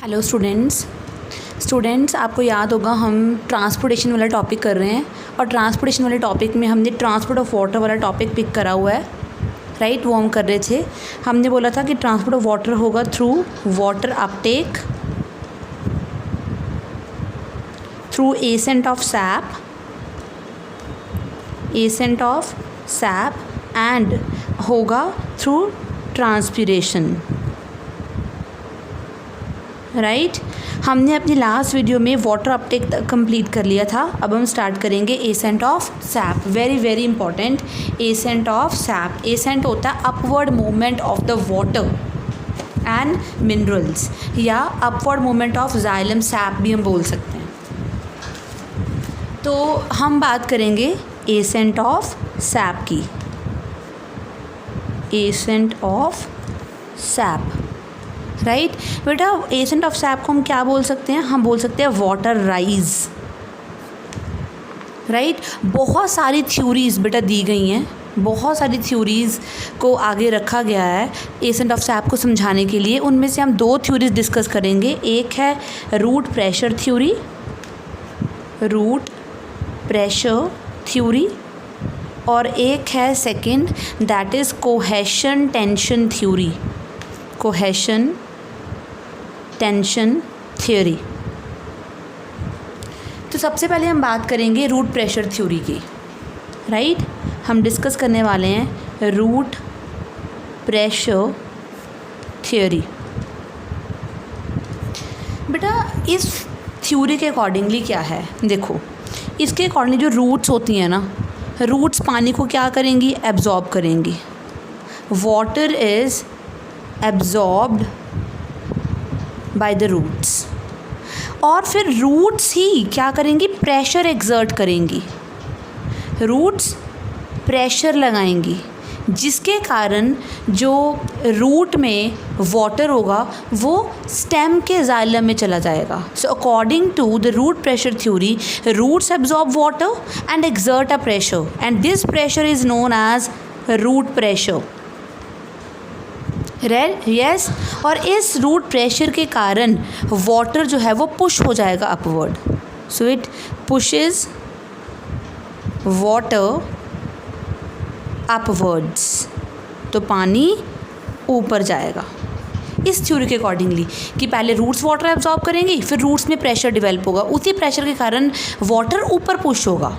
Hello students आपको याद होगा हम ट्रांसपोर्टेशन वाला टॉपिक कर रहे हैं और ट्रांसपोर्टेशन वाले टॉपिक में हमने ट्रांसपोर्ट ऑफ वाटर वाला टॉपिक पिक करा हुआ है, राइट। वो हम कर रहे थे। हमने बोला था कि ट्रांसपोर्ट ऑफ वाटर होगा through water uptake, through ascent of sap and होगा थ्रू ट्रांसपीरेशन, राइट। हमने अपनी लास्ट वीडियो में वाटर अपटेक कंप्लीट कर लिया था। अब हम स्टार्ट करेंगे ascent of sap. Very very important, ascent of sap. Ascent होता है upward movement of the water and minerals, या upward movement of xylem sap भी हम बोल सकते हैं। तो हम बात करेंगे एसेंट ऑफ सैप की। एसेंट ऑफ सैप, राइट बेटा। एसेंट ऑफ सैप को हम क्या बोल सकते हैं? हम बोल सकते हैं वाटर राइज, राइट। बहुत सारी थ्योरीज बेटा दी गई हैं, बहुत सारी थ्योरीज़ को आगे रखा गया है एसेंट ऑफ सैप को समझाने के लिए। उनमें से हम दो थ्योरीज डिस्कस करेंगे। एक है रूट प्रेशर थ्योरी, और एक है second, that is cohesion tension theory. Cohesion tension theory. तो सबसे पहले हम बात करेंगे रूट प्रेशर थ्योरी की, राइट। हम डिस्कस करने वाले हैं रूट प्रेशर थ्योरी। बेटा इस थ्योरी के अकॉर्डिंगली क्या है, देखो इसके अकॉर्डिंगली जो रूट्स होती हैं ना, रूट्स पानी को क्या करेंगी? एब्जॉर्ब करेंगी। Water is absorbed by the roots, और फिर रूट्स ही क्या करेंगी? प्रेशर एक्सर्ट करेंगी। रूट्स प्रेशर लगाएंगी, जिसके कारण जो रूट में वाटर होगा वो स्टेम के जाइलम में चला जाएगा। So according to the root pressure theory, roots absorb water and exert a pressure, and this pressure is known as root pressure. Yes, और इस रूट प्रेशर के कारण वाटर जो है वो पुश हो जाएगा upward. So it pushes water upwards, तो पानी ऊपर जाएगा इस थ्योरी के अकॉर्डिंगली, कि पहले रूट्स वाटर एब्जॉर्ब करेंगी, फिर रूट्स में प्रेशर डेवलप होगा, उसी प्रेशर के कारण वाटर ऊपर पुश होगा।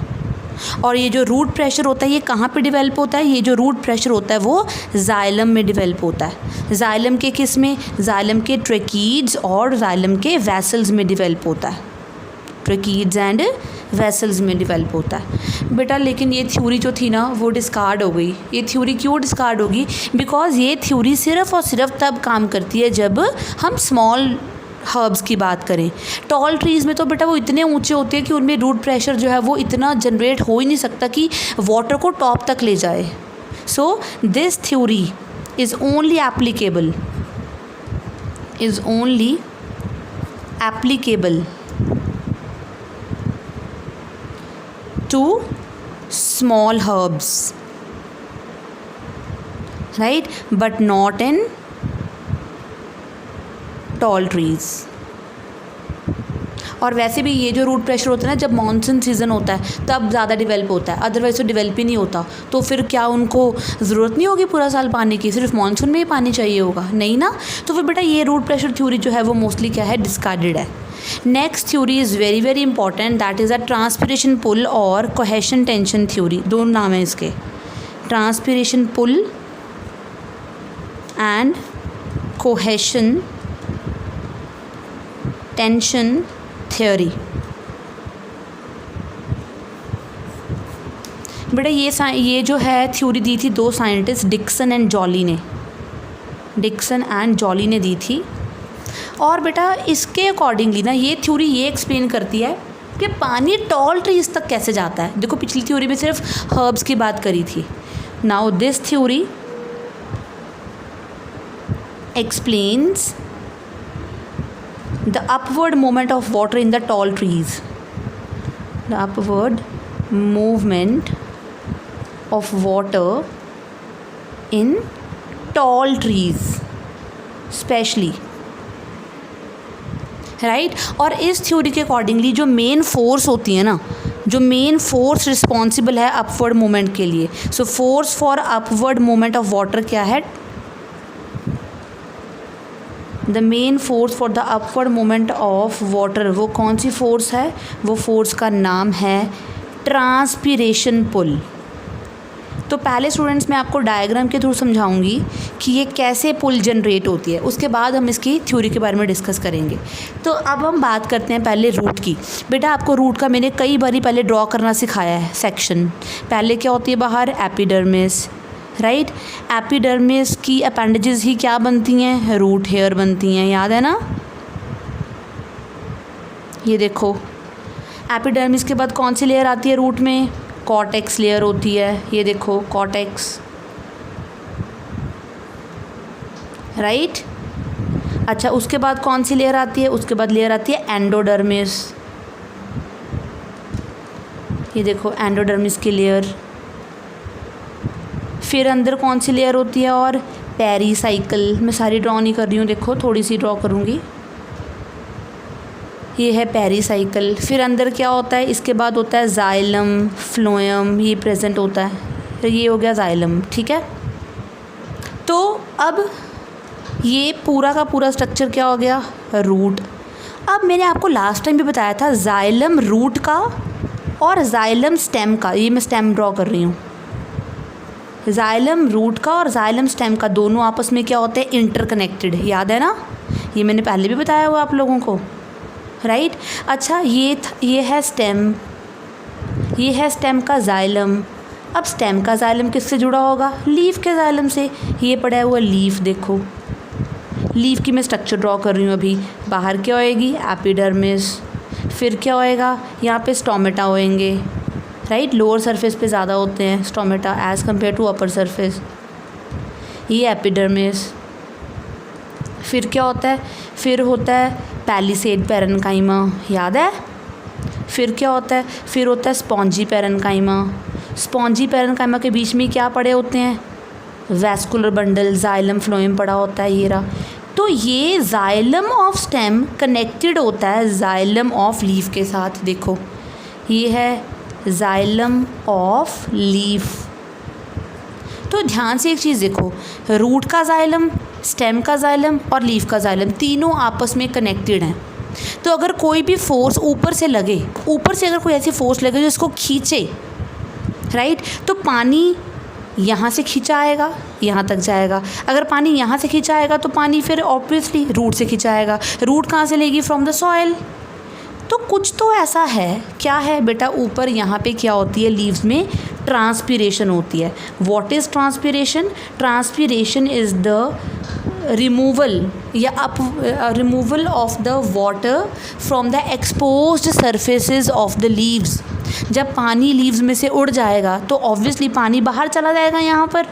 और ये जो रूट प्रेशर होता है ये कहाँ पे डेवलप होता है? ये जो रूट प्रेशर होता है वो जाइलम में डेवलप होता है। जाइलम के किस में? जाइलम के ट्रैकीड्स और जाइलम के वेसल्स में डेवलप होता है। ट्रैकीड्स एंड वेसल्स में डेवलप होता है बेटा। लेकिन ये थ्योरी जो थी ना वो डिस्कार्ड हो गई। ये थ्योरी क्यों डिस्कार्ड होगी? बिकॉज ये थ्योरी सिर्फ और सिर्फ तब काम करती है जब हम स्मॉल हर्ब्स की बात करें। टॉल ट्रीज़ में तो बेटा वो इतने ऊंचे होते हैं कि उनमें रूट प्रेशर जो है वो इतना जनरेट हो ही नहीं सकता कि वाटर को टॉप तक ले जाए। So this theory is only applicable to small herbs, right, but not in tall trees. और वैसे भी ये जो रूट प्रेशर होता है ना, जब मानसून सीज़न होता है तब ज़्यादा डेवलप होता है, अदरवाइज तो डेवलप ही नहीं होता। तो फिर क्या उनको ज़रूरत नहीं होगी पूरा साल पानी की? सिर्फ मानसून में ही पानी चाहिए होगा? नहीं ना। तो फिर बेटा ये रूट प्रेशर थ्योरी जो है वो मोस्टली क्या है? डिस्कार्डेड है। Next theory is very very important, that is a transpiration pull और कोहेशन टेंशन थ्योरी। दोनों नाम है इसके, transpiration pull and cohesion tension theory. बेटा ये जो है थ्योरी दी थी दो साइंटिस्ट, डिक्सन एंड जॉली ने दी थी। और बेटा इसके अकॉर्डिंगली ना ये थ्योरी ये एक्सप्लेन करती है कि पानी टॉल ट्रीज तक कैसे जाता है। देखो पिछली थ्योरी में सिर्फ हर्ब्स की बात करी थी। Now this theory explains the upward movement of water in the tall trees. The upward movement of water in tall trees, especially right. और इस थ्योरी के अकॉर्डिंगली जो मेन फोर्स होती है ना, जो मेन फोर्स रिस्पॉन्सिबल है अपवर्ड मूवमेंट के लिए, so force for upward movement of water क्या है? The main force for the upward movement of water, वो कौन सी फोर्स है? वो फोर्स का नाम है ट्रांसपिरेशन पुल। तो पहले स्टूडेंट्स मैं आपको डायग्राम के थ्रू समझाऊंगी कि ये कैसे पुल जनरेट होती है, उसके बाद हम इसकी थ्योरी के बारे में डिस्कस करेंगे। तो अब हम बात करते हैं पहले रूट की। बेटा आपको रूट का मैंने कई बारी पहले ड्रॉ करना सिखाया है सेक्शन। पहले क्या होती है बाहर? Epidermis, right. एपिडर्मिस की अपेंडेजेस ही क्या बनती हैं? रूट हेयर बनती हैं, याद है ना? ये देखो, एपिडर्मिस के बाद कौन सी लेयर आती है रूट में? कॉर्टेक्स लेयर होती है, ये देखो कॉर्टेक्स, राइट। अच्छा, उसके बाद कौन सी लेयर आती है? उसके बाद लेयर आती है एंडोडर्मिस, ये देखो एंडोडर्मिस की लेयर। फिर अंदर कौन सी लेयर होती है? और पेरीसाइकिल। मैं सारी ड्रॉ नहीं कर रही हूँ, देखो थोड़ी सी ड्रॉ करूँगी। ये है पेरीसाइकिल। फिर अंदर क्या होता है? इसके बाद होता है जाइलम, फ्लोएम, ये प्रेजेंट होता है। तो ये हो गया जाइलम, ठीक है। तो अब ये पूरा का पूरा स्ट्रक्चर क्या हो गया? रूट। अब मैंने आपको लास्ट टाइम भी बताया था जाइलम रूट का और जाइलम स्टेम का, ये मैं स्टेम ड्रॉ कर रही हूँ। जाइलम रूट का और जाइलम स्टेम का दोनों आपस में क्या होते हैं? इंटरकनेक्टेड, याद है ना? ये मैंने पहले भी बताया हुआ आप लोगों को, राइट। अच्छा, ये है स्टेम, ये है स्टेम का जाइलम। अब स्टेम का जाइलम किससे जुड़ा होगा? लीफ के जाइलम से। ये पड़ा हुआ लीफ, देखो लीफ की मैं स्ट्रक्चर ड्रॉ कर रही हूँ अभी। बाहर क्या होएगी? एपिडर्मिस। फिर क्या होएगा? यहाँ पे स्टोमेटा होएंगे, राइट। लोअर सरफेस पे ज़्यादा होते हैं stomata as compare to upper surface. ये एपिडर्मिस। फिर क्या होता है? फिर होता है पैलिसेड पैरेन्काइमा, याद है? फिर क्या होता है? फिर होता है स्पॉन्जी पैरेन्काइमा। स्पॉन्जी पैरेन्काइमा के बीच में क्या पड़े होते हैं? वैस्कुलर बंडल, जाइलम, फ्लोएम पड़ा होता है, ये रहा। तो ये जाइलम ऑफ स्टेम कनेक्टेड होता है जाइलम ऑफ लीफ के साथ, देखो ये है जाइलम ऑफ लीफ। तो ध्यान से एक चीज़ देखो, रूट का जाइलम, स्टेम का जाइलम और लीफ का जाइलम तीनों आपस में कनेक्टेड हैं। तो अगर कोई भी फोर्स ऊपर से लगे, ऊपर से अगर कोई ऐसी फोर्स लगे जो इसको खींचे, राइट, तो पानी यहाँ से खींचा आएगा, यहाँ तक जाएगा। अगर पानी यहाँ से खींचा आएगा तो पानी फिर ऑब्वियसली रूट से खींचा आएगा। रूट कहाँ से लेगी? From the soil. तो कुछ तो ऐसा है, क्या है बेटा? ऊपर यहाँ पे क्या होती है? लीव्स में ट्रांसपिरेशन होती है। What is transpiration? Transpiration is the removal या removal of the water from the exposed surfaces of the leaves. जब पानी लीव्स में से उड़ जाएगा तो ऑब्वियसली पानी बाहर चला जाएगा यहाँ पर।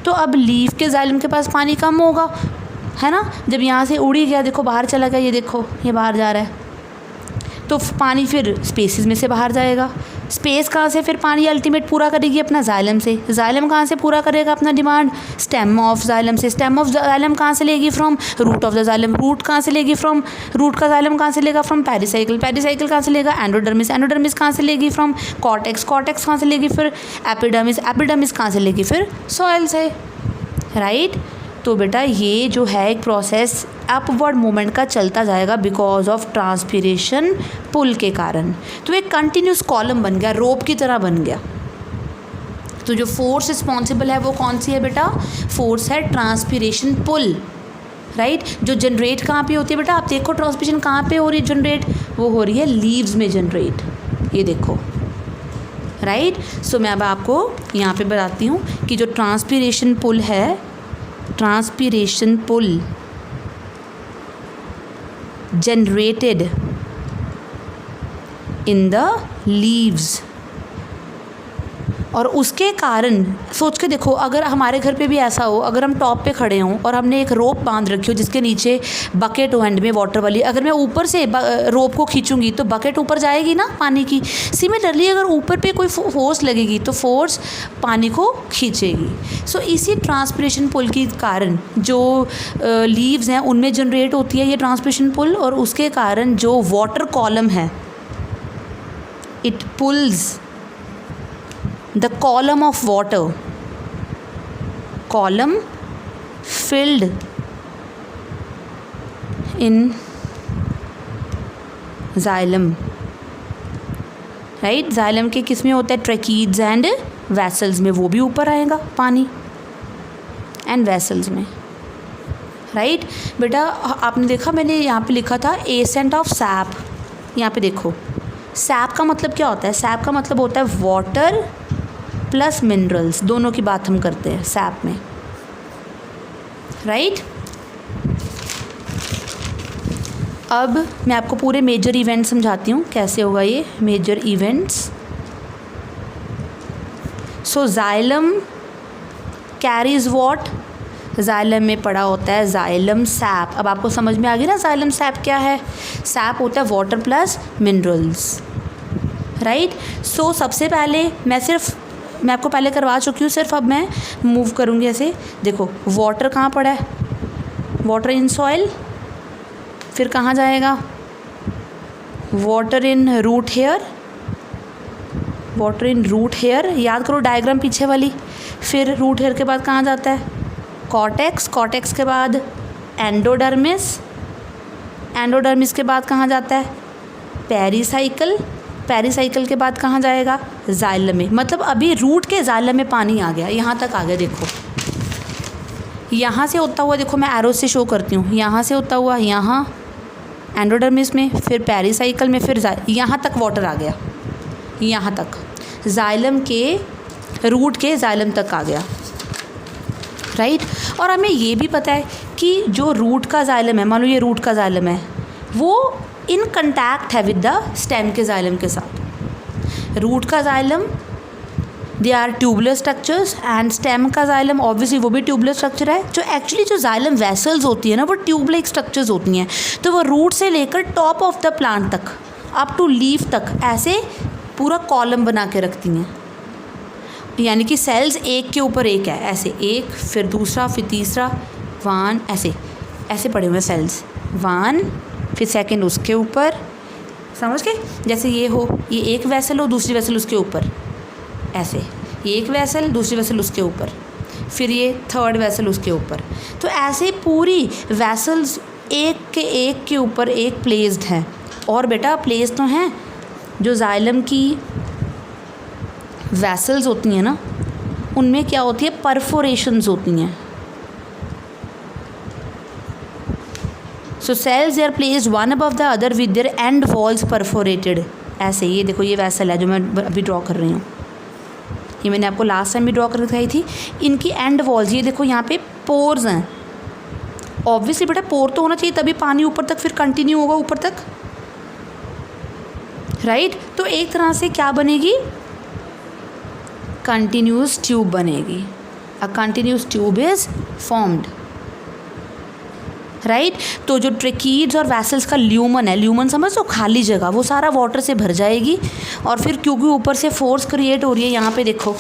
तो अब लीफ के जाइलम के पास पानी कम होगा, है ना? जब यहाँ से उड़ ही गया, देखो बाहर चला गया, ये देखो ये बाहर जा रहा है, तो पानी फिर स्पेसिस में से बाहर जाएगा। स्पेस कहाँ से फिर पानी अल्टीमेट पूरा करेगी? अपना जाइलम से। जाइलम कहाँ से पूरा करेगा अपना डिमांड? स्टेम ऑफ जाइलम से। स्टेम ऑफ जाइलम कहाँ से लेगी? From root of the xylem. Root कहाँ से लेगी? फ्रॉम रूट का जाइलम कहाँ से लेगा? From pericycle. पेरिसाइकिल कहाँ से लेगा? एंडोडर्मिस। एंडोडर्मिस कहाँ से लेगी? From cortex. कॉर्टेक्स कहाँ से लेगी? फिर एपिडर्मिस। एपिडर्मिस कहाँ से लेगी? फिर सॉइल से, राइट। तो बेटा ये जो है एक प्रोसेस अपवर्ड मूवमेंट का चलता जाएगा बिकॉज ऑफ ट्रांसपिरेशन पुल के कारण। तो एक कंटिन्यूस कॉलम बन गया, रोप की तरह बन गया। तो जो फोर्स रिस्पॉन्सिबल है वो कौन सी है बेटा? फोर्स है ट्रांसपिरेशन पुल, राइट। जो जनरेट कहाँ पे होती है बेटा? आप देखो ट्रांसपिरेशन कहाँ पे हो रही है जनरेट? वो हो रही है लीव्स में जनरेट, ये देखो, राइट। सो मैं अब आपको यहाँ पे बताती हूँ कि जो ट्रांसपिरेशन पुल है, transpiration pull generated in the leaves और उसके कारण सोच के देखो, अगर हमारे घर पे भी ऐसा हो, अगर हम टॉप पे खड़े हों और हमने एक रोप बांध रखी हो जिसके नीचे बकेट हो एंड में वाटर वाली, अगर मैं ऊपर से रोप को खींचूंगी तो बकेट ऊपर जाएगी ना पानी की। सिमिलरली अगर ऊपर पे कोई फोर्स लगेगी तो फोर्स पानी को खींचेगी। सो इसी ट्रांसपिरेशन पुल के कारण जो लीव्स हैं उनमें जनरेट होती है ये ट्रांसपिरेशन पुल, और उसके कारण जो वाटर कॉलम है, it pools the column of water, column filled in xylem, right? xylem के किस में होता है? ट्रैकीड्स एंड वैसल्स में, वो भी ऊपर आएगा पानी एंड वैसल्स में, राइट बेटा आपने देखा मैंने यहाँ पे लिखा था एसेंट ऑफ सैप। यहाँ पे देखो सैप का मतलब क्या होता है? सैप का मतलब होता है वाटर प्लस मिनरल्स, दोनों की बात हम करते हैं सैप में, राइट। अब मैं आपको पूरे मेजर इवेंट समझाती हूँ कैसे होगा ये major events. So xylem carries what, xylem में पड़ा होता है जाइलम सैप। अब आपको समझ में आ गया ना जाइलम सैप क्या है? सैप होता है वाटर प्लस मिनरल्स, राइट। सो सबसे पहले मैं आपको पहले करवा चुकी हूँ, सिर्फ अब मैं मूव करूँगी ऐसे। देखो वाटर कहाँ पड़ा है? वाटर इन सॉइल, फिर कहाँ जाएगा? Water in root hair, water in root hair, याद करो डायग्राम पीछे वाली। फिर रूट हेयर के बाद कहाँ जाता है? कॉर्टेक्स, कॉर्टेक्स के बाद एंडोडर्मिस, एंडोडर्मिस के बाद कहाँ जाता है? पेरीसाइकिल, पेरीसाइकिल के बाद कहाँ जाएगा? जाइलम में। मतलब अभी रूट के जाइलम में पानी आ गया, यहाँ तक आ गया। देखो यहाँ से होता हुआ, देखो मैं एरो से शो करती हूँ, यहाँ से होता हुआ यहाँ एंडोडर्मिस में, फिर पेरीसाइकिल में, फिर यहाँ तक वाटर आ गया, यहाँ तक जाइलम के रूट के जाइलम तक आ गया, राइट। और हमें ये भी पता है कि जो रूट का जाइलम है, मान लो ये रूट का जाइलम है, वो इन कंटैक्ट है विद द स्टेम के जाइलम के साथ। रूट का xylem they are tubular structures and stem का जाइलम ऑब्वियसली वो भी ट्यूबुलर स्ट्रक्चर है। जो एक्चुअली जो जाइलम वेसल्स होती है ना वो ट्यूब लाइक स्ट्रक्चर्स होती हैं, तो वो रूट से लेकर टॉप ऑफ द प्लांट तक अप टू लीफ तक ऐसे पूरा कॉलम बना के रखती हैं। यानी कि सेल्स एक के ऊपर एक है, ऐसे एक, फिर दूसरा, फिर तीसरा, वन, ऐसे ऐसे पड़े हुए सेल्स, वन, फिर सेकंड उसके ऊपर, समझ गए? जैसे ये हो, ये एक वेसल हो, दूसरी वेसल उसके ऊपर, ऐसे ये एक वेसल, दूसरी वेसल उसके ऊपर, फिर ये थर्ड वेसल उसके ऊपर। तो ऐसे पूरी वेसल्स एक के ऊपर एक प्लेस्ड हैं। और बेटा प्लेस तो हैं, जो जाइलम की वेसल्स होती हैं ना उनमें क्या होती है? परफोरेशंस होती हैं। So cells are placed one above the other with their end walls perforated. ऐसे ये देखो ये वेसल है जो मैं अभी ड्रॉ कर रही हूँ, ये मैंने आपको लास्ट टाइम भी ड्रॉ कर दिखाई थी। इनकी एंड वॉल्स, ये देखो यहाँ पे पोर्स हैं। ऑब्वियसली बेटा पोर तो होना चाहिए तभी पानी ऊपर तक फिर कंटिन्यू होगा ऊपर तक, राइट। तो एक तरह से क्या बनेगी? कंटिन्यूस ट्यूब बनेगी। A continuous tube is formed, right. तो जो ट्रेकीड्स और वैसल्स का ल्यूमन है, ल्यूमन समझ लो खाली जगह, वो सारा वाटर से भर जाएगी। और फिर क्योंकि ऊपर से फोर्स क्रिएट हो रही है, यहाँ पे देखो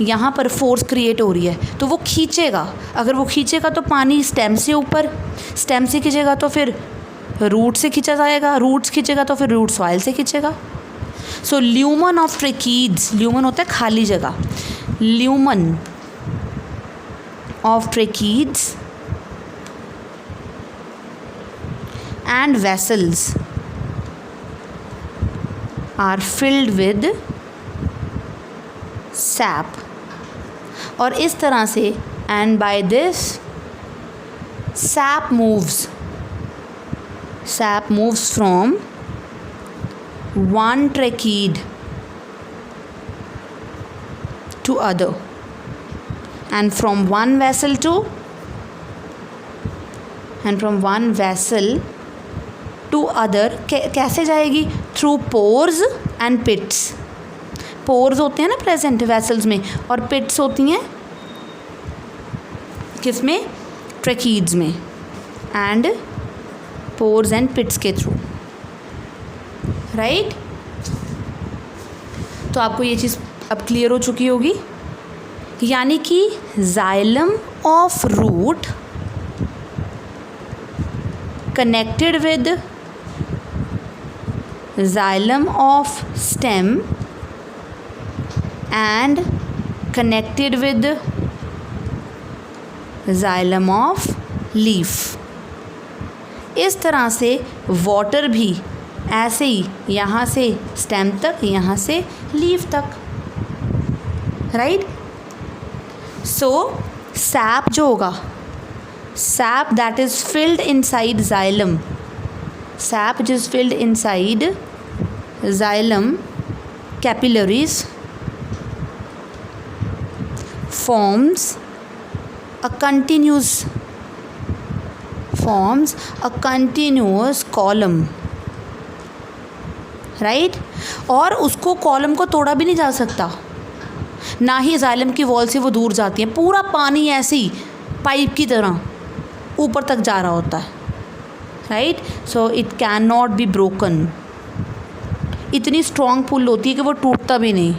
यहाँ पर फोर्स क्रिएट हो रही है तो वो खींचेगा। अगर वो खींचेगा तो पानी स्टेम से ऊपर, स्टेम से खींचेगा तो फिर रूट से खींचा जाएगा, रूट्स खींचेगा तो फिर रूट सॉइल से खींचेगा। सो ल्यूमन ऑफ ट्रेकीड्स, ल्यूमन होता है खाली जगह, lumen of tracheids and vessels are filled with sap। और इस तरह से and by this sap moves from one trachea to other and from one vessel to other. कैसे जाएगी? Through pores and pits. Pores होते हैं ना प्रेजेंट वेसल्स में, और पिट्स होती हैं किस में, ट्रैकीड्स में, एंड पोर्स एंड पिट्स के थ्रू, राइट। तो आपको ये चीज़ अब क्लियर हो चुकी होगी, यानी कि xylem of root connected with xylem of stem and connected with xylem of leaf। इस तरह से वाटर भी ऐसे ही यहाँ से स्टेम तक, यहाँ से लीफ तक, राइट। सो सैप जो होगा, sap that is filled inside xylem, sap which is filled inside xylem capillaries forms a continuous column, right। और उसको कॉलम को तोड़ा भी नहीं जा सकता, ना ही xylem की वॉल से वो दूर जाती है, पूरा पानी ऐसे ही पाइप की तरह ऊपर तक जा रहा होता है, right. So it can not be broken, इतनी स्ट्रॉन्ग पुल होती है कि वो टूटता भी नहीं।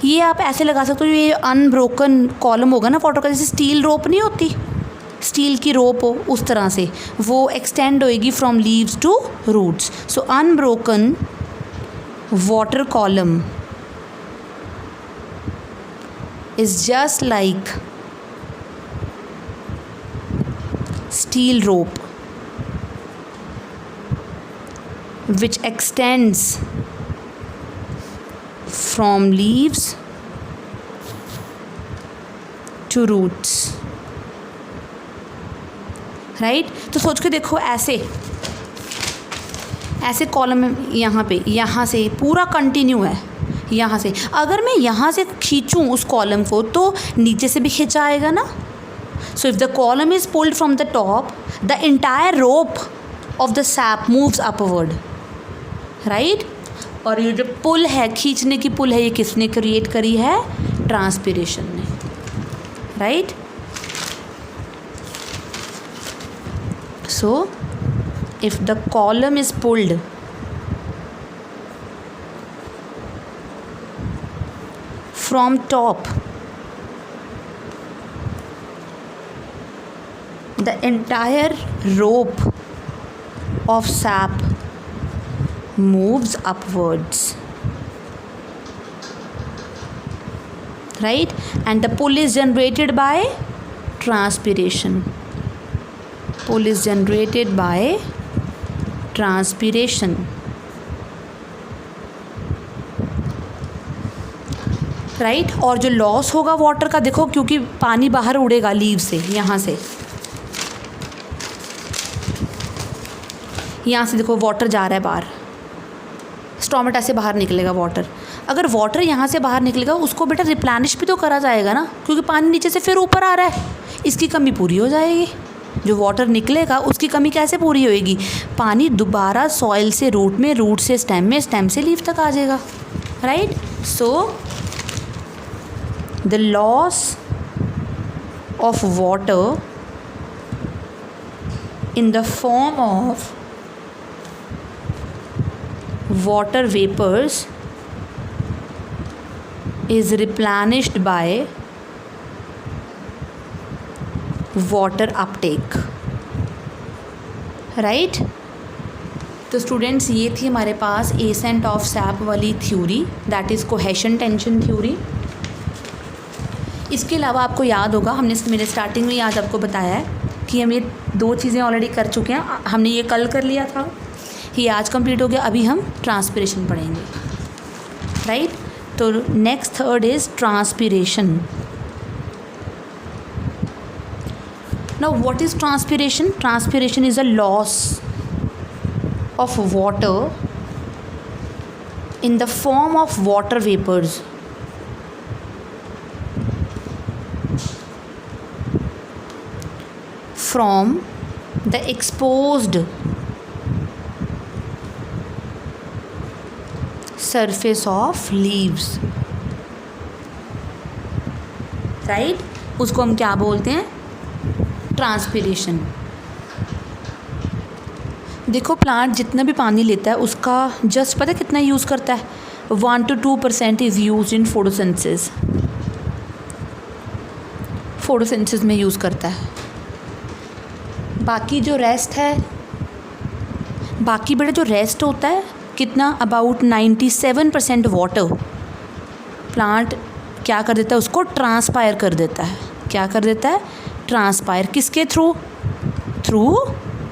ये आप ऐसे लगा सकते हो, ये अनब्रोकन कॉलम होगा ना वाटर का, जैसे स्टील रोप नहीं होती, स्टील की रोप हो उस तरह से वो एक्सटेंड होएगी from leaves to roots. So unbroken water column is just like steel rope which extends from leaves to roots, right। तो सोच के देखो, ऐसे कॉलम यहाँ पे, यहाँ से पूरा कंटिन्यू है, यहाँ से अगर मैं यहाँ से खींचूँ उस कॉलम को तो नीचे से भी खींचा आएगा ना। So if the column is pulled from the top, the entire rope of the sap moves upward, right। और ये जो पुल है, खींचने की पुल है, ये किसने क्रिएट करी है, ट्रांसपिरेशन ने, right. So if the column is pulled from top, the entire rope of sap moves upwards, right, and the pull is generated by transpiration, pull is generated by transpiration, right. और जो loss होगा water का, देखो क्योंकि पानी बाहर उड़ेगा leave से, यहाँ से देखो वाटर जा रहा है बाहर, स्टोमेटा से बाहर निकलेगा वाटर। अगर वाटर यहाँ से बाहर निकलेगा उसको बेटा रिप्लेनिश भी तो करा जाएगा ना, क्योंकि पानी नीचे से फिर ऊपर आ रहा है, इसकी कमी पूरी हो जाएगी। जो वाटर निकलेगा उसकी कमी कैसे पूरी होएगी, पानी दोबारा सॉइल से रूट में, रूट से स्टेम में, स्टेम से लीफ तक आ जाएगा, right. So the loss of water in the form of water vapors is replenished by water uptake, right। तो स्टूडेंट्स ये थी हमारे पास एसेंट ऑफ सैप वाली theory, that is cohesion tension theory. इसके अलावा आपको याद होगा, हमने मेरे स्टार्टिंग में आज आपको बताया है कि हम ये दो चीज़ें ऑलरेडी कर चुके हैं। हमने ये कल कर लिया था, ये आज कंप्लीट हो गया। अभी हम ट्रांसपिरेशन पढ़ेंगे, राइट। तो next third is transpiration. Now what is transpiration? Transpiration is a loss of water in the form of water vapors from the exposed surface of leaves, right. उसको हम क्या बोलते हैं? ट्रांसपिरेशन। देखो प्लांट जितना भी पानी लेता है उसका जस्ट पता है कितना यूज़ करता है? 1 to 2% is use in photosynthesis. Photosynthesis में यूज़ करता है। बाकी जो रेस्ट है, बाकी बेटा जो रेस्ट होता है कितना, अबाउट 97% वाटर प्लांट क्या कर देता है? उसको ट्रांसपायर कर देता है। क्या कर देता है? ट्रांसपायर। किसके थ्रू? Through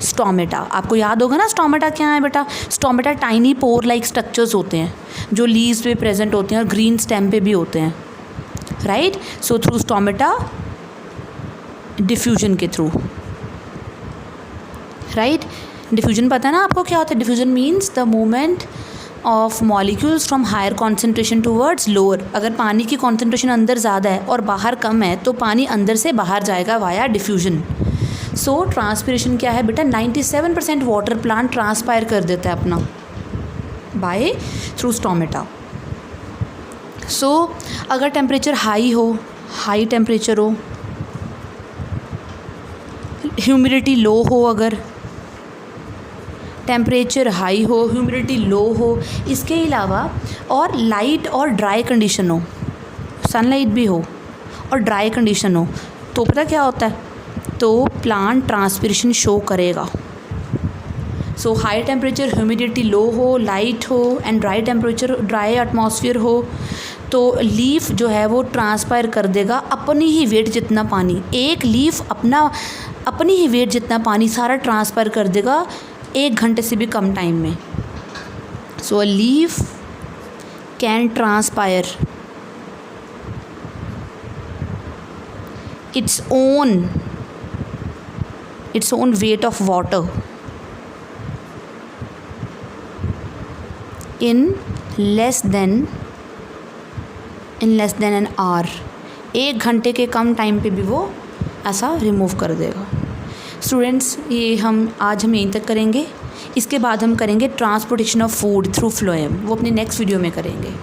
stomata. आपको याद होगा ना स्टोमेटा क्या है बेटा? Stomata tiny pore like structures होते हैं जो लीव्स पे प्रेजेंट होते हैं और ग्रीन स्टेम पे भी होते हैं, right. So through stomata, diffusion के थ्रू, राइट। डिफ्यूजन पता है ना आपको क्या होता है? Diffusion means the movement of molecules from higher concentration towards lower. अगर पानी की कॉन्सेंट्रेशन अंदर ज़्यादा है और बाहर कम है तो पानी अंदर से बाहर जाएगा वाया डिफ्यूजन। सो ट्रांसपिरेशन क्या है बेटा? 97% वाटर प्लांट ट्रांसपायर कर देता है अपना बाय थ्रू स्टोमेटा। सो अगर टेम्परेचर हाई हो, हाई टेम्परेचर हो, ह्यूमिडिटी लो हो, अगर टेम्परेचर हाई हो, ह्यूमिडिटी लो हो, इसके अलावा और लाइट और ड्राई कंडीशन हो, सनलाइट भी हो और ड्राई कंडीशन हो, तो पता क्या होता है? तो प्लांट ट्रांसपिरेशन शो करेगा। सो हाई टेम्परेचर, ह्यूमिडिटी लो हो, लाइट हो and dry temperature, dry atmosphere हो, तो लीफ जो है वो ट्रांसपायर कर देगा अपनी ही वेट जितना पानी। एक लीफ अपनी ही वेट जितना पानी सारा ट्रांसपायर कर देगा 1 घंटे से भी कम टाइम में। So a leaf can transpire its own weight of water in less than an hour। 1 घंटे के कम टाइम पे भी वो ऐसा रिमूव कर देगा। स्टूडेंट्स ये आज हम यहीं तक करेंगे। इसके बाद हम करेंगे transportation of food through phloem, वो अपने नेक्स्ट वीडियो में करेंगे।